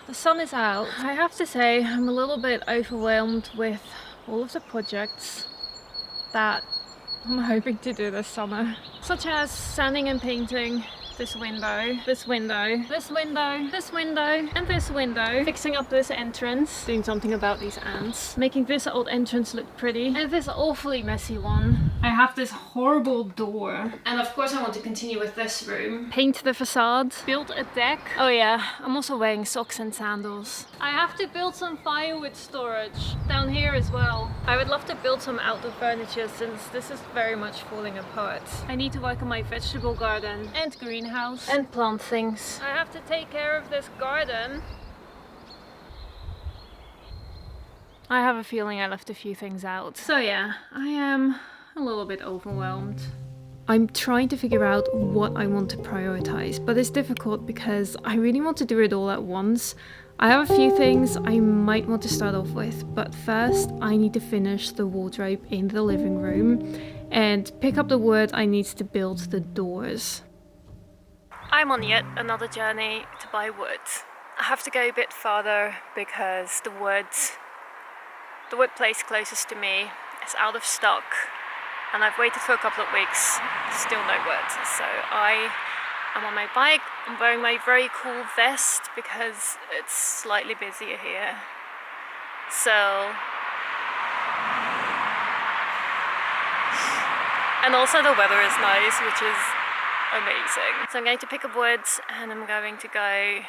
The sun is out. I have to say I'm a little bit overwhelmed with all of the projects that I'm hoping to do this summer, such as sanding and painting this window, this window, this window, this window, and this window, fixing up this entrance, doing something about these ants, making this old entrance look pretty, and this awfully messy one. I have this horrible door, and of course I want to continue with this room. Paint the facade, build a deck. Oh yeah, I'm also wearing socks and sandals. I have to build some firewood storage down here as well. I would love to build some outdoor furniture since this is very much falling apart. I need to work on my vegetable garden and greenhouse and plant things. I have to take care of this garden. I have a feeling I left a few things out. So yeah, I am a little bit overwhelmed. I'm trying to figure out what I want to prioritize, but it's difficult because I really want to do it all at once. I have a few things I might want to start off with, but first I need to finish the wardrobe in the living room and pick up the wood I need to build the doors. I'm on yet another journey to buy wood. I have to go a bit farther because the wood place closest to me is out of stock, and I've waited for a couple of weeks, still no wood. So I am on my bike, I'm wearing my very cool vest because it's slightly busier here. So, and also the weather is nice, which is amazing. So I'm going to pick up wood and I'm going to go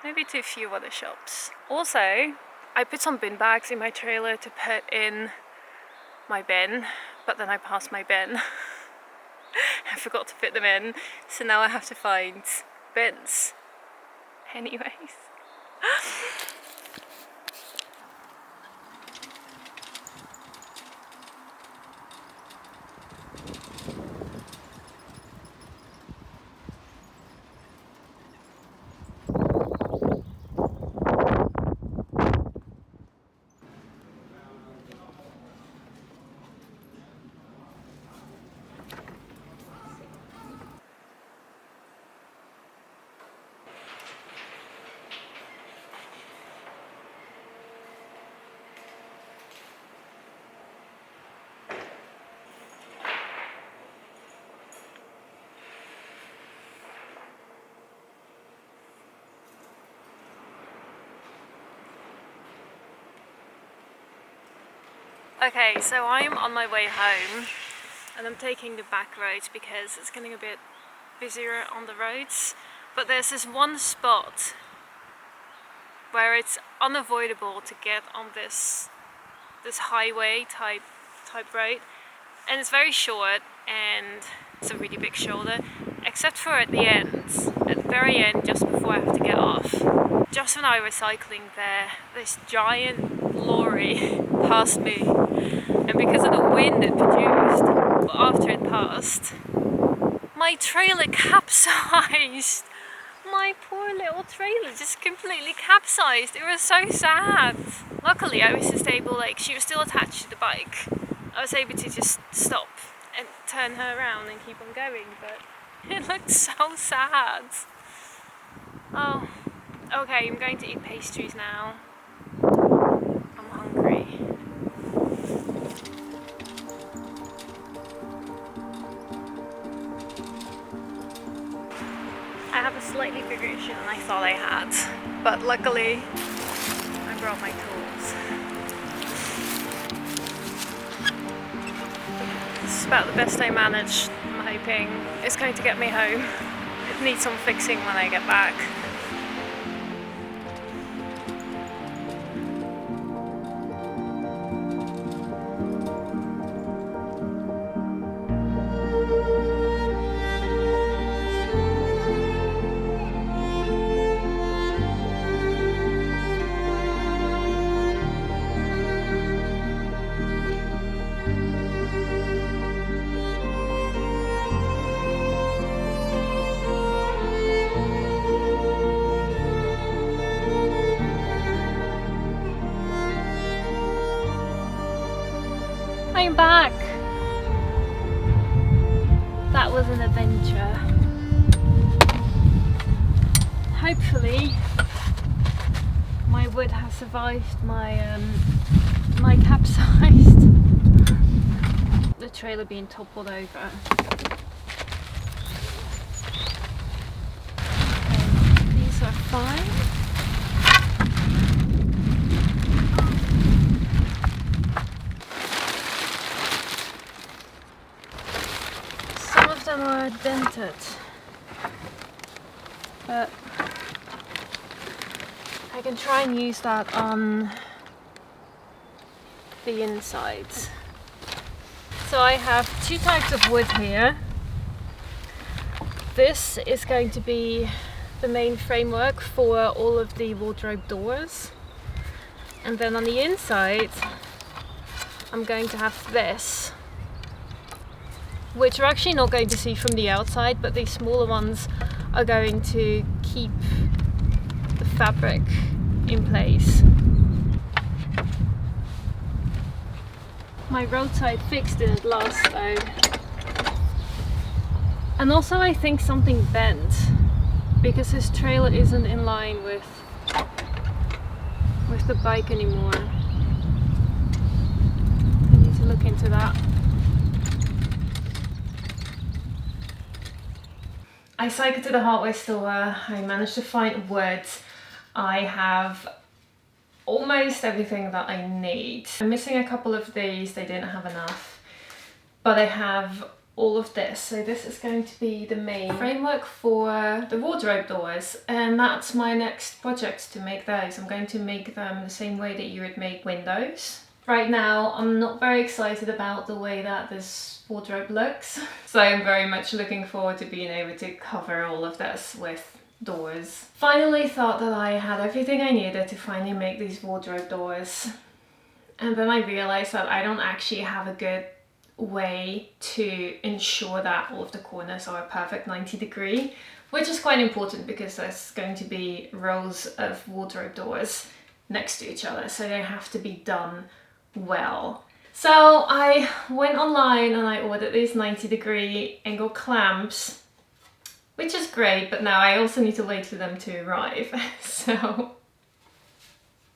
maybe to a few other shops. Also, I put some bin bags in my trailer to put in my bin, but then I passed my bin. I forgot to put them in, so now I have to find bins. Anyways. Okay, so I'm on my way home and I'm taking the back roads because it's getting a bit busier on the roads, but there's this one spot where it's unavoidable to get on this highway type road, and it's very short and it's a really big shoulder, except for at the very end, just before I have to get off. Just when I was cycling there, this giant lorry passed me, and because of the wind it produced, well, after it passed, my trailer capsized. My poor little trailer just completely capsized. It was so sad. Luckily I was just able, she was still attached to the bike. I was able to just stop and turn her around and keep on going, but it looked so sad. Oh, okay, I'm going to eat pastries now. I'm hungry. I have a slightly bigger issue than I thought I had, but luckily I brought my tools. This is about the best I managed. I'm hoping it's going to get me home. It needs some fixing when I get back. I'm back! That was an adventure. Hopefully wood has survived my my capsized. The trailer being toppled over. These are fine. Some of them are dented, but I can try and use that on the insides. So I have two types of wood here. This is going to be the main framework for all of the wardrobe doors. And then on the inside, I'm going to have this, which you're actually not going to see from the outside, but these smaller ones are going to keep the fabric in place. My roadside fix didn't last though. And also I think something bent, because his trailer isn't in line with the bike anymore. I need to look into that. I cycled to the hardware store. I managed to find wood. I have almost everything that I need. I'm missing a couple of these, they didn't have enough. But I have all of this. So this is going to be the main framework for the wardrobe doors. And that's my next project, to make those. I'm going to make them the same way that you would make windows. Right now, I'm not very excited about the way that this wardrobe looks. So I'm very much looking forward to being able to cover all of this with doors. Finally thought that I had everything I needed to finally make these wardrobe doors. And then I realized that I don't actually have a good way to ensure that all of the corners are a perfect 90°, which is quite important because there's going to be rows of wardrobe doors next to each other, so they have to be done well. So I went online and I ordered these 90° angle clamps, which is great, but now I also need to wait for them to arrive. So,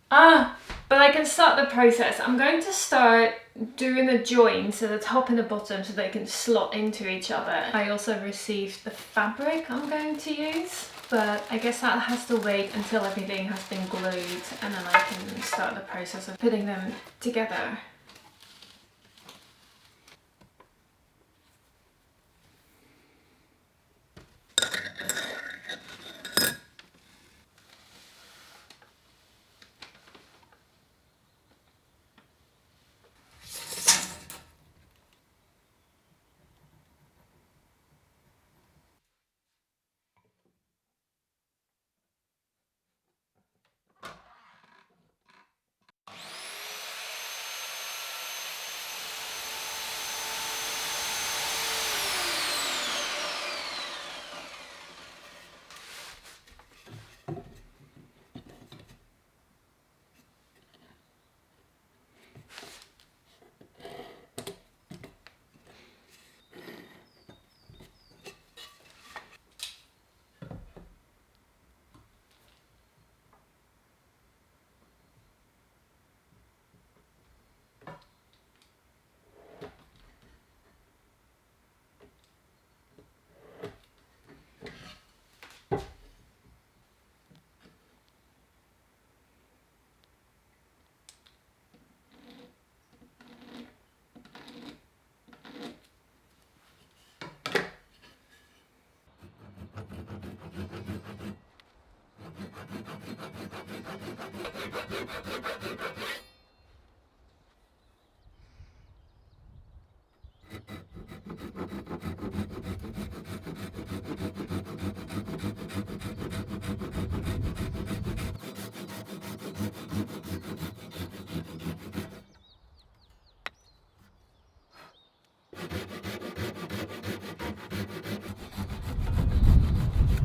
but I can start the process. I'm going to start doing the joints at the top and the bottom so they can slot into each other. I also received the fabric I'm going to use, but I guess that has to wait until everything has been glued, and then I can start the process of putting them together.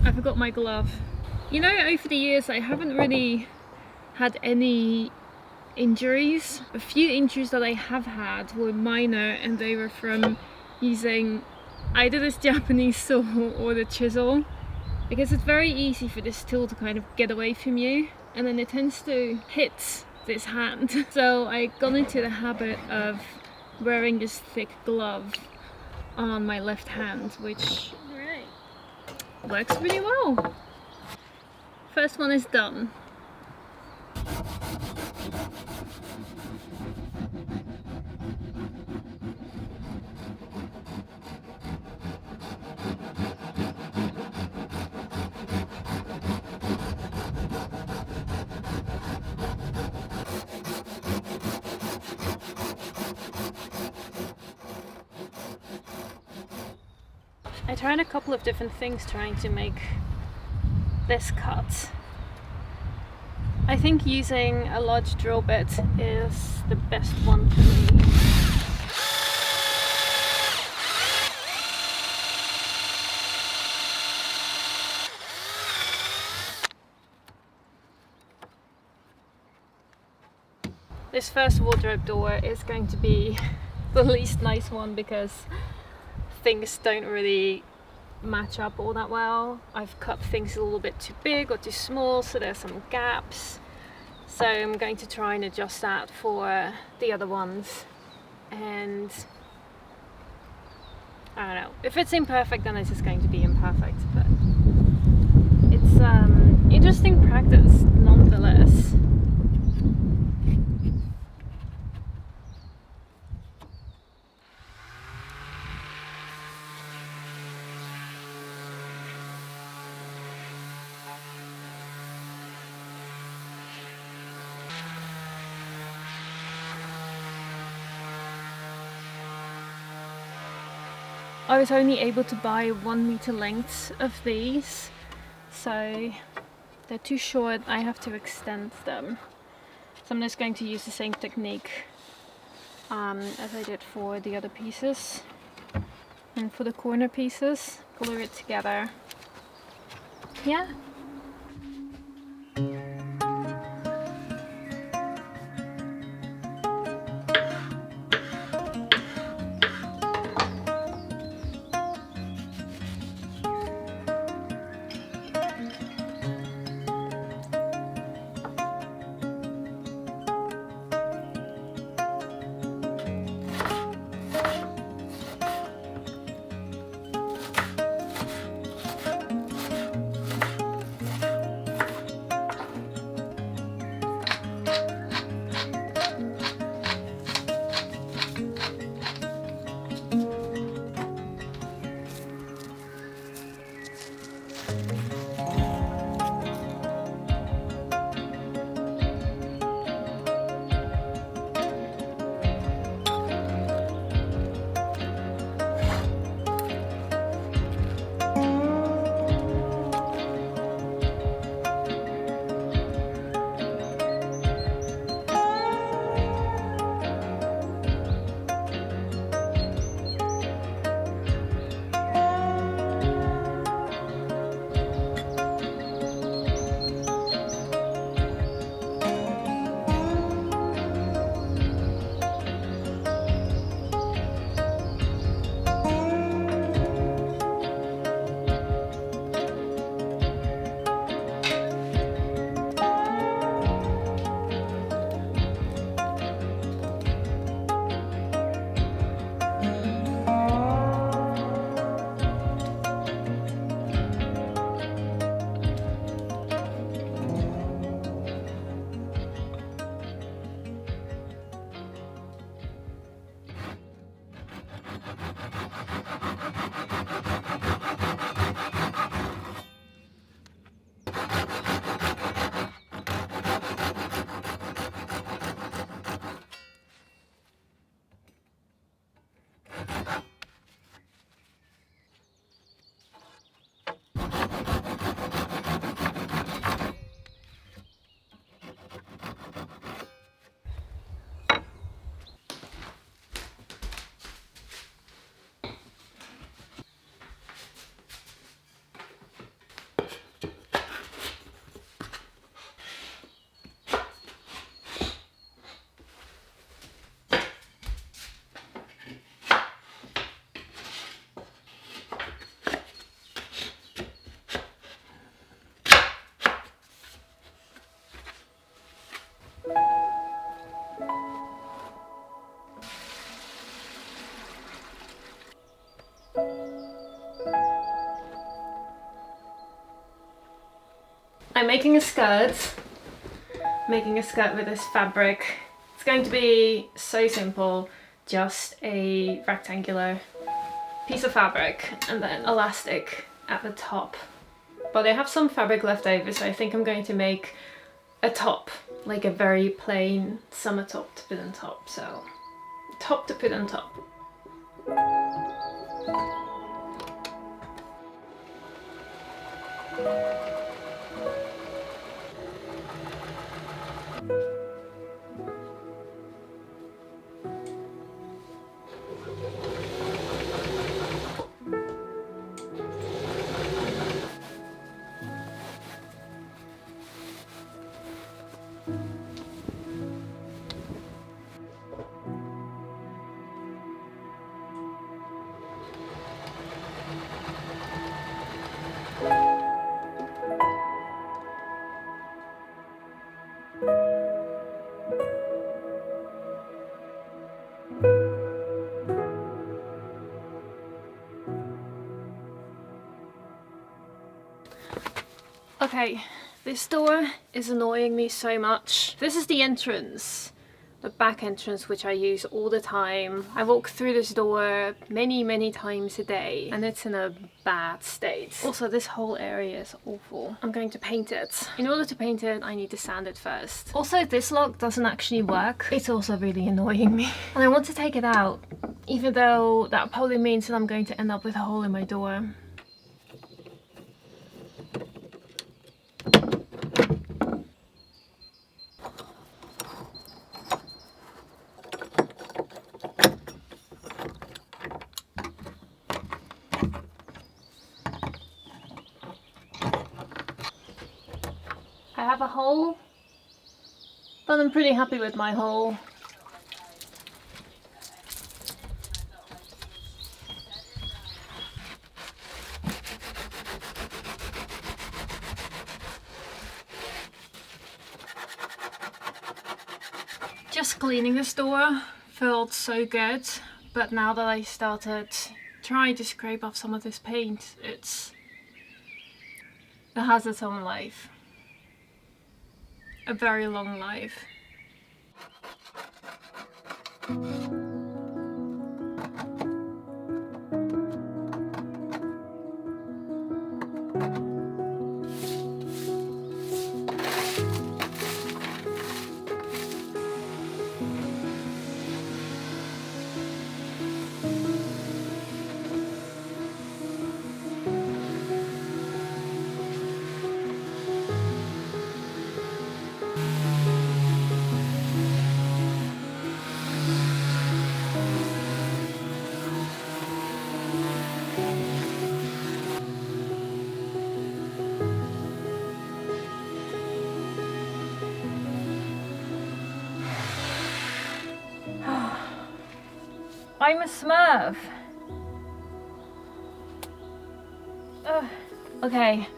I forgot my glove. You know, over the years I haven't really had any injuries. A few injuries that I have had were minor, and they were from using either this Japanese saw or the chisel, because it's very easy for this tool to kind of get away from you and then it tends to hit this hand. So I got into the habit of wearing this thick glove on my left hand, which works really well. First one is done. I tried a couple of different things trying to make this cut. I think using a large drill bit is the best one for me. This first wardrobe door is going to be the least nice one because things don't really match up all that well. I've cut things a little bit too big or too small, so there's some gaps. So I'm going to try and adjust that for the other ones. And I don't know, if it's imperfect then it's just going to be imperfect, but it's interesting practice nonetheless. I was only able to buy 1 meter lengths of these, so they're too short. I have to extend them. So I'm just going to use the same technique as I did for the other pieces. And for the corner pieces, glue it together. Yeah. I'm making a skirt. Making a skirt with this fabric. It's going to be so simple, just a rectangular piece of fabric and then elastic at the top. But I have some fabric left over, so I think I'm going to make a top, like a very plain summer top to put on top. So, top to put on top. Okay, this door is annoying me so much. This is the entrance, the back entrance, which I use all the time. I walk through this door many times a day and it's in a bad state. Also, this whole area is awful. I'm going to paint it. In order to paint it, I need to sand it first. Also, this lock doesn't actually work. It's also really annoying me. And I want to take it out, even though that probably means that I'm going to end up with a hole in my door. I have a hole, but I'm pretty happy with my hole. Just cleaning this door felt so good, but now that I started trying to scrape off some of this paint, it has its own life. A very long life. I'm a smurf. Ugh. Okay.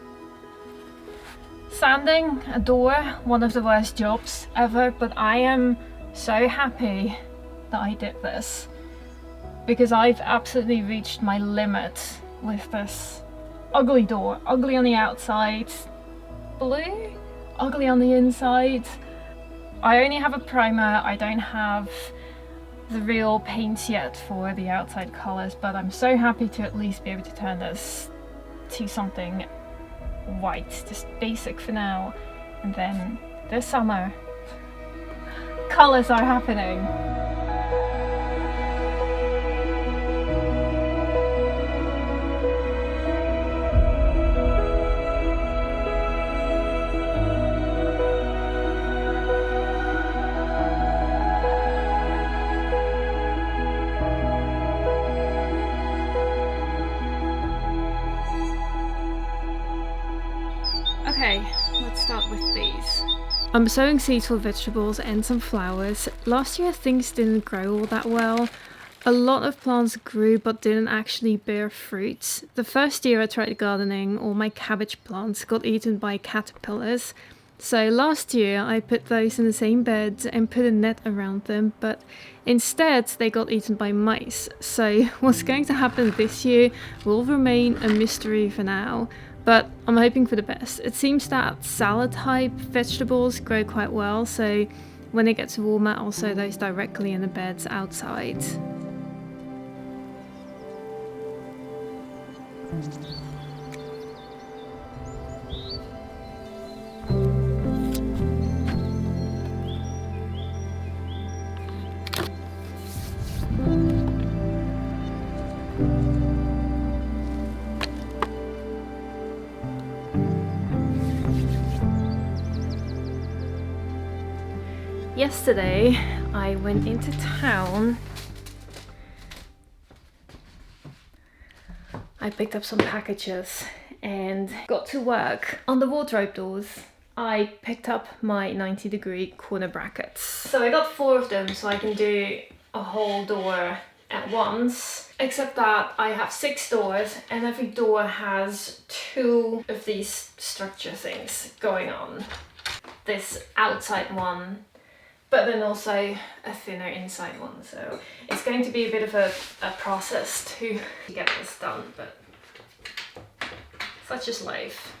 Sanding a door, one of the worst jobs ever, but I am so happy that I did this. Because I've absolutely reached my limit with this ugly door. Ugly on the outside, blue, ugly on the inside. I only have a primer, I don't have the real paints yet for the outside colours, but I'm so happy to at least be able to turn this to something white, just basic for now, and then this summer colours are happening. Okay, let's start with these. I'm sowing seeds for vegetables and some flowers. Last year things didn't grow all that well. A lot of plants grew but didn't actually bear fruit. The first year I tried gardening, all my cabbage plants got eaten by caterpillars. So last year I put those in the same bed and put a net around them, but instead they got eaten by mice. So what's going to happen this year will remain a mystery for now. but I'm hoping for the best. It seems that salad type vegetables grow quite well, so when it gets warmer I'll sow those directly in the beds outside. Yesterday I went into town. I picked up some packages and got to work on the wardrobe doors. I picked up my 90-degree corner brackets. So I got 4 of them so I can do a whole door at once. Except that I have 6 doors and every door has 2 of these structure things going on. This outside one, but then also a thinner inside one. So it's going to be a bit of a process to get this done, but such is life.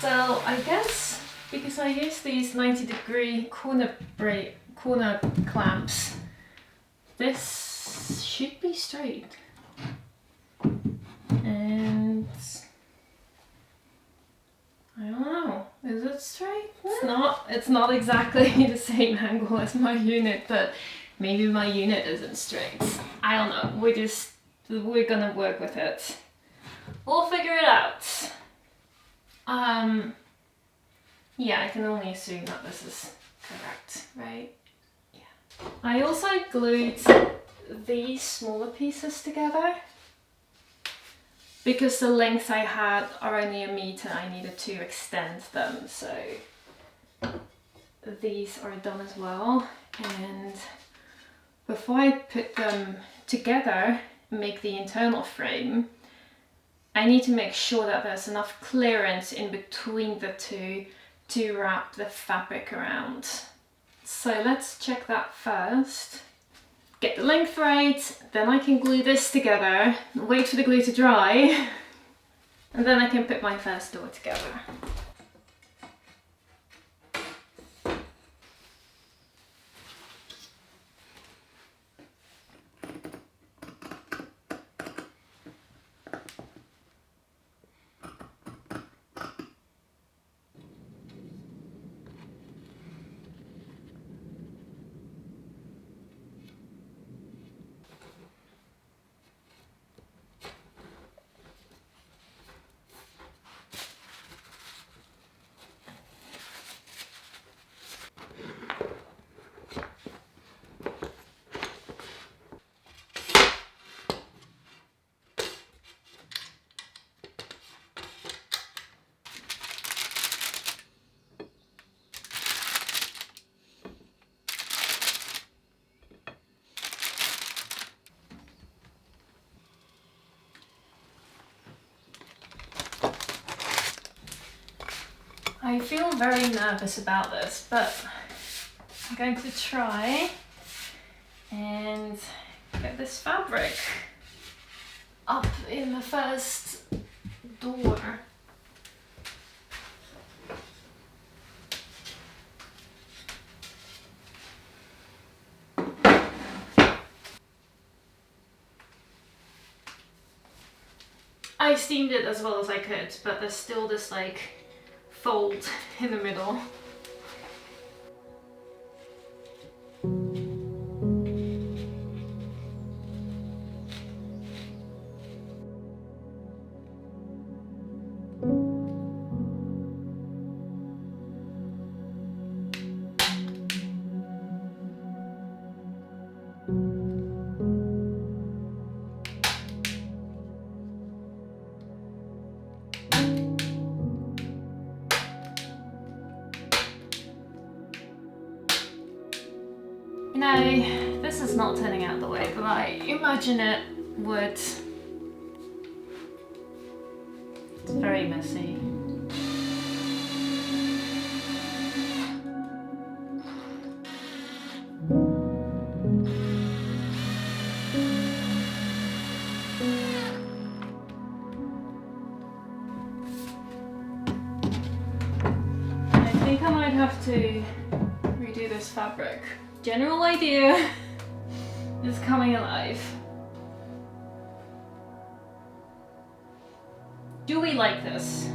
So I guess because I use these 90-degree corner clamps, this should be straight. And I don't know, is it straight? It's not exactly the same angle as my unit, but maybe my unit isn't straight. I don't know, we're gonna work with it. We'll figure it out. Yeah, I can only assume that this is correct, right? Yeah. I also glued these smaller pieces together because the lengths I had are only 1 meter. I needed to extend them, so these are done as well. And before I put them together, make the internal frame, I need to make sure that there's enough clearance in between the two to wrap the fabric around. So let's check that first. Get the length right, then I can glue this together, wait for the glue to dry, and then I can put my first door together. I feel very nervous about this, but I'm going to try and get this fabric up in the first door. I steamed it as well as I could, but there's still this like fold in the middle. not turning out the way that I imagine it would. It's very messy. I think I might have to redo this fabric. General idea is coming alive. Do we like this?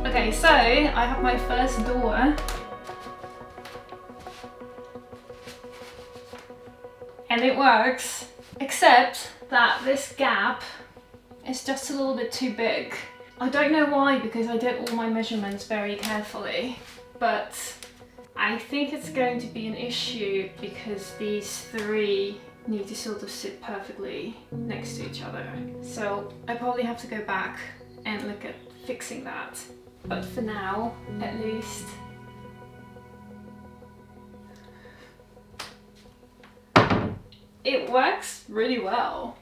Okay, so I have my first door. And it works, except that this gap is just a little bit too big. I don't know why, because I did all my measurements very carefully, but I think it's going to be an issue because these three need to sort of sit perfectly next to each other. So I probably have to go back and look at fixing that. But for now, at least, it works really well.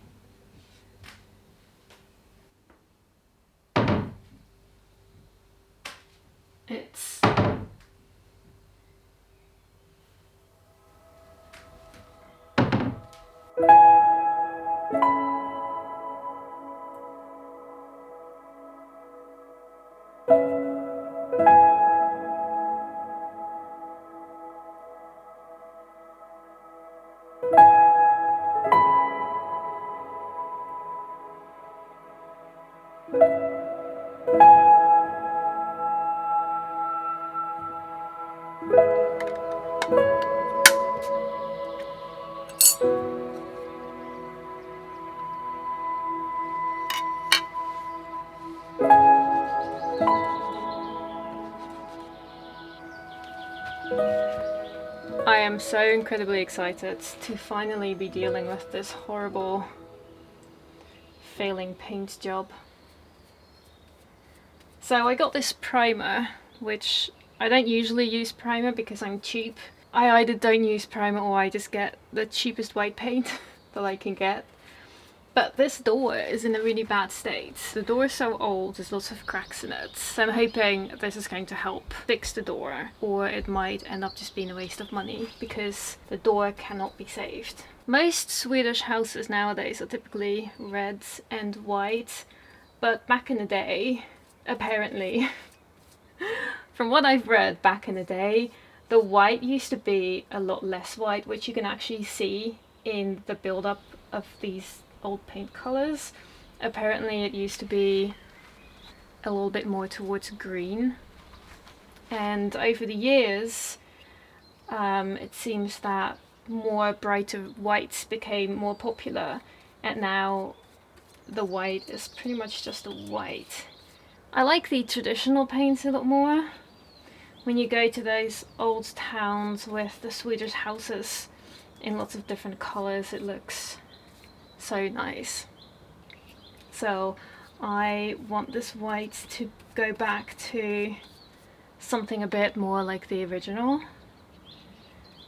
It's I am so incredibly excited to finally be dealing with this horrible failing paint job. So I got this primer, which I don't usually use primer because I'm cheap. I either don't use primer or I just get the cheapest white paint that I can get. But this door is in a really bad state. The door is so old, there's lots of cracks in it. So I'm hoping this is going to help fix the door, or it might end up just being a waste of money because the door cannot be saved. Most Swedish houses nowadays are typically red and white, but back in the day, apparently, from what I've read back in the day, the white used to be a lot less white, which you can actually see in the build-up of these old paint colors. Apparently it used to be a little bit more towards green, and over the years it seems that more brighter whites became more popular, and now the white is pretty much just a white. I like the traditional paints a lot more. When you go to those old towns with the Swedish houses in lots of different colors, it looks so nice. So I want this white to go back to something a bit more like the original.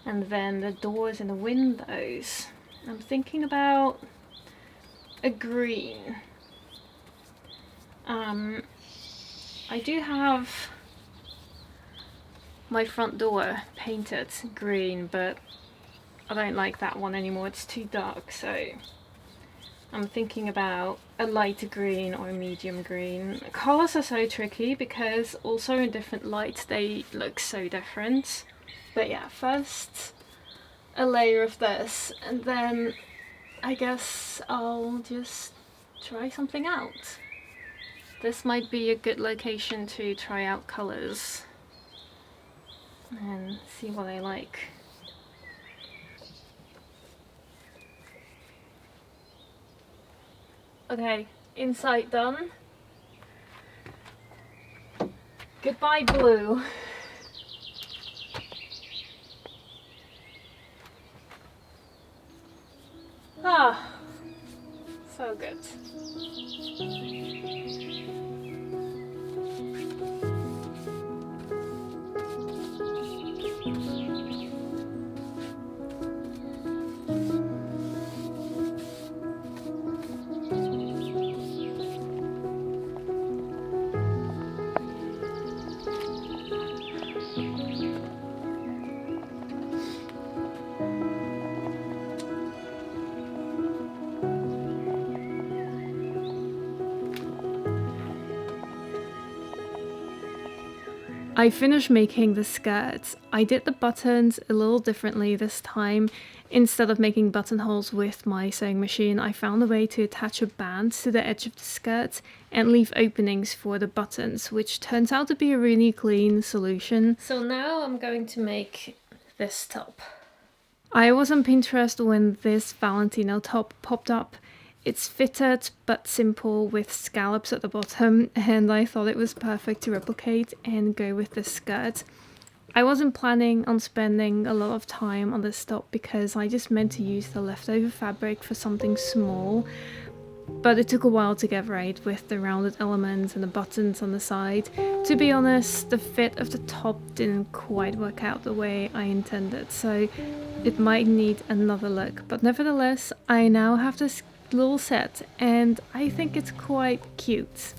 And then the doors and the windows, I'm thinking about a green. I do have my front door painted green, but I don't like that one anymore, it's too dark, so I'm thinking about a lighter green or a medium green. Colours are so tricky because also in different lights they look so different. But yeah, first a layer of this, and then I guess I'll just try something out. This might be a good location to try out colours and see what I like. Okay, inside done. Goodbye blue. Ah, so good. I finished making the skirts. I did the buttons a little differently this time. Instead of making buttonholes with my sewing machine, I found a way to attach a band to the edge of the skirt and leave openings for the buttons, which turns out to be a really clean solution. So now I'm going to make this top. I was on Pinterest when this Valentino top popped up. It's fitted but simple with scallops at the bottom, and I thought it was perfect to replicate and go with this skirt. I wasn't planning on spending a lot of time on this top because I just meant to use the leftover fabric for something small, but it took a while to get right with the rounded elements and the buttons on the side. To be honest, the fit of the top didn't quite work out the way I intended, so it might need another look, but nevertheless I now have this little set and I think it's quite cute.